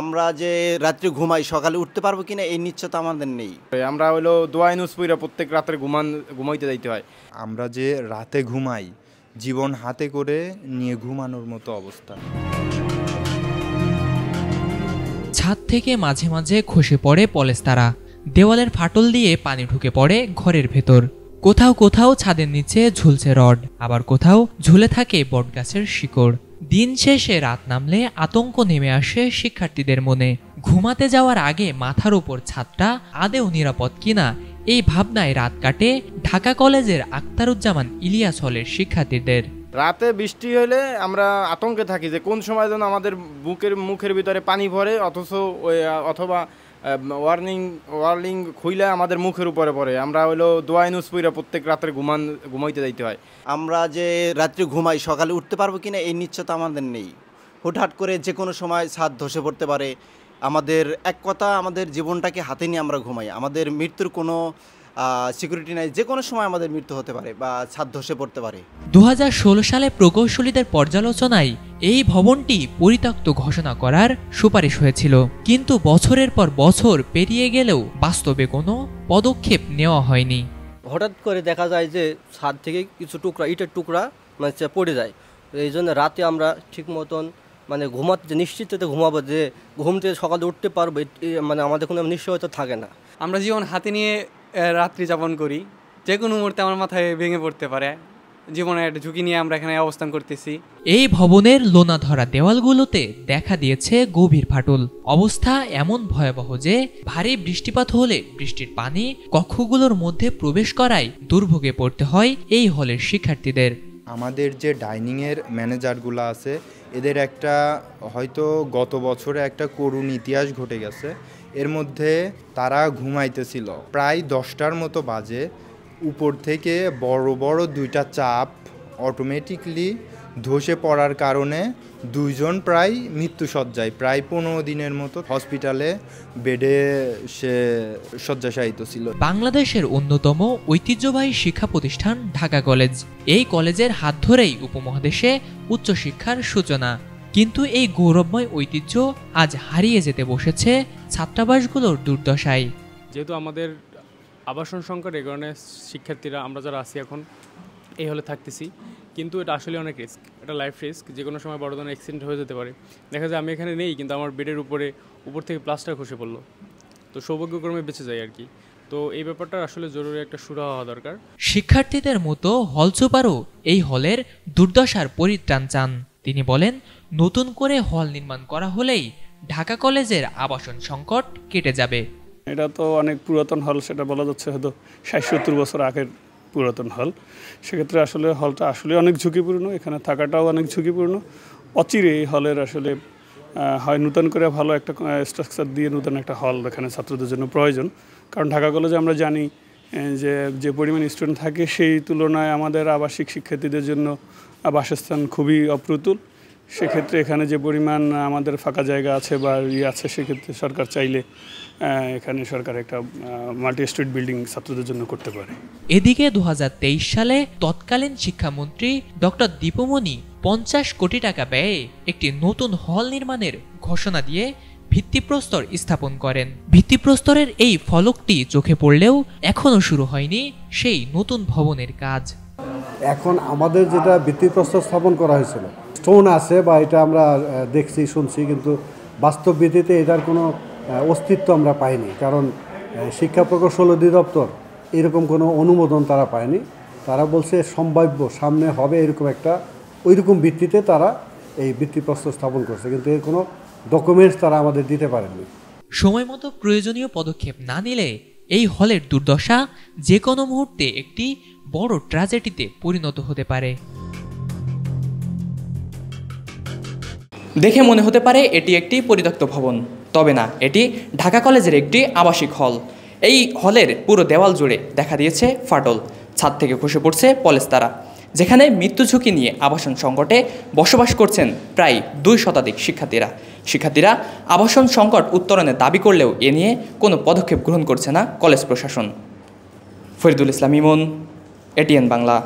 আমরা যে রাত্রে ঘুমাই সকালে উঠতে পারবো কিনা এই নিশ্চয়তা আমাদের নেই। আমরা হলো দোয়া নুস পইরা প্রত্যেক রাত্রে ঘুমাইতে যাইতে হয়। আমরা যে রাতে ঘুমাই জীবন হাতে করে নিয়ে ঘুমানোর মতো অবস্থা। ছাদ থেকে মাঝে মাঝে খসে পড়ে পলেস্তারা, দেওয়ালের ফাটল দিয়ে পানি ঢুকে পড়ে ঘরের ভেতর। কোথাও কোথাও ছাদের নিচে ঝুলছে রড, আবার কোথাও ঝুলে থাকে বটগাছের শিকড়। দিন শেষে রাত নামলে আতঙ্ক নেমে আসে শিক্ষার্থীদের মনে। ঘুমাতে যাওয়ার আগে মাথার উপর ছাদটা আদেও নিরাপদ কিনা এই ভাবনায় রাত কাটে ঢাকা কলেজের আখতারুজ্জামান ইলিয়াস হলের শিক্ষার্থীদের। রাতে বৃষ্টি হলে আমরা আতঙ্কে থাকি যে কোন সময় যেন আমাদের মুখের ভিতরে পানি ভরে, অথবা ওয়ার্নিং খুইলে আমাদের মুখের উপরে পড়ে। আমরা হলো দোয়া নুস পইরা প্রত্যেক রাত্রে ঘুমাইতে যাইতে হয়। আমরা যে রাত্রে ঘুমাই সকালে উঠতে পারবো কিনা এই নিশ্চয়তা আমাদের নেই। হুটহাট করে যে কোনো সময় ছাদ ধসে পড়তে পারে। আমাদের এক কথা, আমাদের জীবনটাকে হাতে নিয়ে আমরা ঘুমাই। আমাদের মৃত্যুর কোনো সিকিউরিটি নাই, যে কোনো সময় আমাদের মৃত্যু হতে পারে বা ছাদ ধসে পড়তে পারে। 2016 সালে প্রকৌশলীদের পর্যালোচনায় এই ভবনটি পরিত্যক্ত ঘোষণা করার সুপারিশ হয়েছিল, কিন্তু বছরের পর বছর পেরিয়ে গেলেও বাস্তবে কোনো পদক্ষেপ নেওয়া হয়নি। হঠাৎ করে দেখা যায় যে ছাদ থেকে কিছু টুকরা, ইটের টুকরা পড়ে যায়। এই জন্য রাতে আমরা ঠিক মতন ঘুমাতে নিশ্চিততে ঘুমাবো, যে ঘুম থেকে সকালে উঠতে পারবো, আমাদের কোনো নিশ্চয়তা থাকে না। আমরা জীবন হাতে নিয়ে রাত্রি যাপন করি, যে কোনো মুহূর্তে আমার মাথায় ভেঙে পড়তে পারে। জীবনের একটা ঝুঁকি নিয়ে আমরা এখানে অবস্থান করতেছি। এই ভবনের লোনা ধরা দেওয়ালগুলোতে দেখা দিয়েছে গভীর ফাটল। অবস্থা এমন ভয়াবহ যে ভারী বৃষ্টিপাত হলে বৃষ্টির পানি কক্ষগুলোর মধ্যে প্রবেশ করায় দুর্ভোগে পড়তে হয় এই হলের শিক্ষার্থীদের। আমাদের যে ডাইনিংয়ের ম্যানেজারগুলো আছে, এদের একটা হয়তো গত বছরে একটা করুণ ইতিহাস ঘটে গেছে। এর মধ্যে তারা ঘুমাইতেছিল, প্রায় 10টার মতো বাজে। উপর থেকে বড় বড় দুইটা চাপ অটোমেটিকলি ধসে পড়ার কারণে দুইজন প্রায় মৃত্যুসজ্জায়, প্রায় 15 দিনের মতো হসপিটালে বেডে সে শয্যাশায়িত ছিল। বাংলাদেশের অন্যতম ঐতিহ্যবাহী শিক্ষা প্রতিষ্ঠান ঢাকা কলেজ। এই কলেজের হাত ধরেই উপমহাদেশে উচ্চশিক্ষার সূচনা, কিন্তু এই গৌরবময় ঐতিহ্য আজ হারিয়ে যেতে বসেছে ছাত্রাবাসগুলোর দুর্দশায়। যেহেতু আমাদের আবাসন সংকট, এই কারণে শিক্ষার্থীরা আমরা যারা আছি এখন এই হলে থাকতেছি, কিন্তু এটা আসলে অনেক রিস্ক, এটা লাইফ রিস্ক। যে কোনো সময় বড় ধরনের অ্যাক্সিডেন্ট হয়ে যেতে পারে। দেখা যায় আমি এখানে নেই, কিন্তু আমার বেডের উপর থেকে প্লাস্টার খসে পড়লো, তো সৌভাগ্যক্রমে বেঁচে যায় আর কি। তো এই ব্যাপারটা আসলে জরুরি একটা সুরাহা হওয়া দরকার। শিক্ষার্থীদের মতো হল সুপারও এই হলের দুর্দশার পরিত্রাণ চান। তিনি বলেন, নতুন করে হল নির্মাণ করা হলেই ঢাকা কলেজের আবাসন সংকট কেটে যাবে। এটা তো অনেক পুরাতন হল, সেটা বলা যাচ্ছে হয়তো 60-70 বছর আগের পুরাতন হল। সেক্ষেত্রে আসলে হলটা আসলে অনেক ঝুঁকিপূর্ণ, এখানে থাকাটাও অনেক ঝুঁকিপূর্ণ। অচিরে এই হলের আসলে হয় নূতন করে ভালো একটা স্ট্রাকচার দিয়ে নূতন একটা হল এখানে ছাত্রদের জন্য প্রয়োজন। কারণ ঢাকা কলেজে আমরা জানি যে পরিমাণ স্টুডেন্ট থাকে, সেই তুলনায় আমাদের আবাসিক শিক্ষার্থীদের জন্য বাসস্থান খুবই অপ্রতুল। সেক্ষেত্রে এখানে যে পরিমাণ আমাদের ফাঁকা জায়গা আছে বা আছে, সেক্ষেত্রে সরকার চাইলে এখানে সরকার একটা মাল্টি স্ট্রিট বিল্ডিং ছাত্রদের জন্য করতে পারে। এদিকে 2023 সালে তৎকালীন শিক্ষামন্ত্রী ডক্টর দীপমণি 50 কোটি টাকা ব্যয়ে একটি নতুন হল নির্মাণের ঘোষণা দিয়ে ভিত্তিপ্রস্তর স্থাপন করেন। ভিত্তিপ্রস্তরের এই ফলকটি চোখে পড়লেও এখনো শুরু হয়নি সেই নতুন ভবনের কাজ। এখন আমাদের যেটা ভিত্তিপ্রস্তর স্থাপন করা হয়েছিল, স্টোন আছে বা এটা আমরা দেখছি শুনছি, কিন্তু বাস্তব ভিত্তিতে এটার কোনো অস্তিত্ব আমরা পাইনি। কারণ শিক্ষা প্রকৌশল অধিদপ্তর এরকম কোনো অনুমোদন তারা পায়নি। তারা বলছে সম্ভাব্য সামনে হবে এরকম একটা, ওইরকম ভিত্তিতে তারা এই ভিত্তিপ্রস্তর স্থাপন করছে, কিন্তু এর কোনো ডকুমেন্টস তারা আমাদের দিতে পারেননি। সময় মতো প্রয়োজনীয় পদক্ষেপ না নিলে এই হলের দুর্দশা যে কোনো মুহূর্তে একটি বড় ট্র্যাজেডিতে পরিণত হতে পারে। দেখে মনে হতে পারে এটি একটি পরিত্যক্ত ভবন, তবে না, এটি ঢাকা কলেজের একটি আবাসিক হল। এই হলের পুরো দেওয়াল জুড়ে দেখা দিয়েছে ফাটল, ছাদ থেকে খসে পড়ছে পলেস্তারা, যেখানে মৃত্যু ঝুঁকি নিয়ে আবাসন সংকটে বসবাস করছেন প্রায় 2 শতাধিক শিক্ষার্থীরা আবাসন সংকট উত্তরণের দাবি করলেও এ নিয়ে কোনো পদক্ষেপ গ্রহণ করছে না কলেজ প্রশাসন। ফরিদুল ইসলাম ইমন, এটিএন বাংলা।